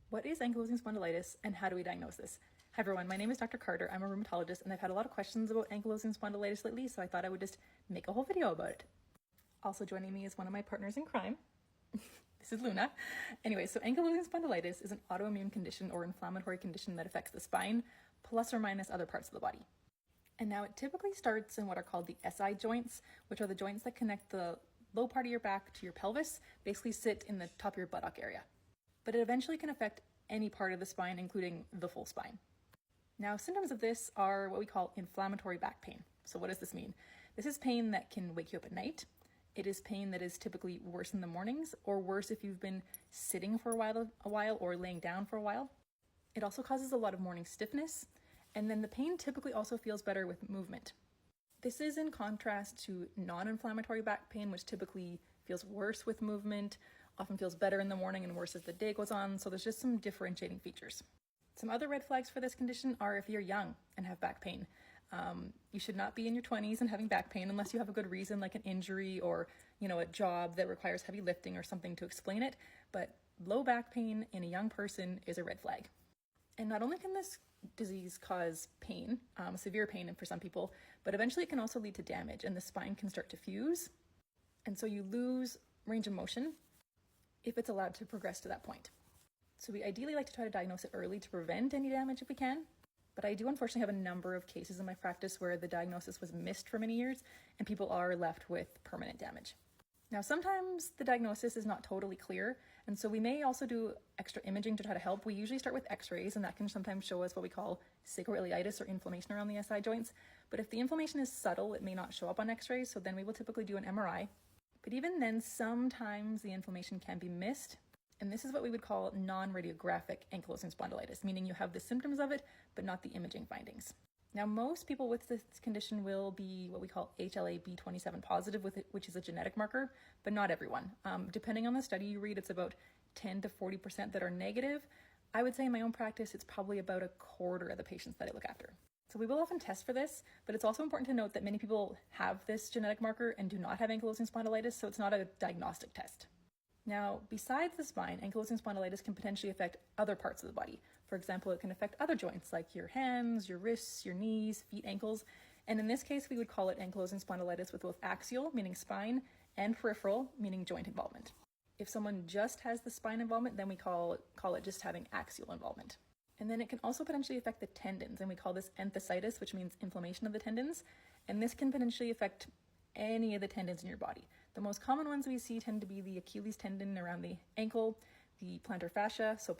What is ankylosing spondylitis and how do we diagnose this? Hi everyone, my name is Dr. Carter. I'm a rheumatologist and I've had a lot of questions about ankylosing spondylitis lately, so I thought I would just make a whole video about it. Also joining me is one of my partners in crime. This is Luna. Anyway, so ankylosing spondylitis is an autoimmune condition or inflammatory condition that affects the spine, plus or minus other parts of the body. And now it typically starts in what are called the SI joints, which are the joints that connect the low part of your back to your pelvis, basically sit in the top of your buttock area. But it eventually can affect any part of the spine, including the full spine. Now, symptoms of this are what we call inflammatory back pain. So what does this mean? This is pain that can wake you up at night. It is pain that is typically worse in the mornings, or worse if you've been sitting for a while or laying down for a while. It also causes a lot of morning stiffness, and then the pain typically also feels better with movement. This is in contrast to non-inflammatory back pain, which typically feels worse with movement, often feels better in the morning and worse as the day goes on, so there's just some differentiating features. Some other red flags for this condition are if you're young and have back pain. You should not be in your 20s and having back pain unless you have a good reason, like an injury or, a job that requires heavy lifting or something to explain it. But low back pain in a young person is a red flag. And not only can this disease cause pain, severe pain for some people, but eventually it can also lead to damage and the spine can start to fuse. And so you lose range of motion if it's allowed to progress to that point. So we ideally like to try to diagnose it early to prevent any damage if we can. But I do unfortunately have a number of cases in my practice where the diagnosis was missed for many years and people are left with permanent damage. Now, sometimes the diagnosis is not totally clear, and so we may also do extra imaging to try to help. We usually start with x-rays, and that can sometimes show us what we call sacroiliitis or inflammation around the SI joints. But if the inflammation is subtle, it may not show up on x-rays, so then we will typically do an MRI. But even then, sometimes the inflammation can be missed, and this is what we would call non-radiographic ankylosing spondylitis, meaning you have the symptoms of it, but not the imaging findings. Now, most people with this condition will be what we call HLA-B27 positive, which is a genetic marker, but not everyone. Depending on the study you read, it's about 10 to 40% that are negative. I would say in my own practice, it's probably about a quarter of the patients that I look after. So we will often test for this, but it's also important to note that many people have this genetic marker and do not have ankylosing spondylitis, so it's not a diagnostic test. Now, besides the spine, ankylosing spondylitis can potentially affect other parts of the body. For example, it can affect other joints like your hands, your wrists, your knees, feet, ankles. And in this case, we would call it ankylosing spondylitis with both axial, meaning spine, and peripheral, meaning joint involvement. If someone just has the spine involvement, then we call it just having axial involvement. And then it can also potentially affect the tendons, and we call this enthesitis, which means inflammation of the tendons. And this can potentially affect any of the tendons in your body. The most common ones we see tend to be the Achilles tendon around the ankle, the plantar fascia, so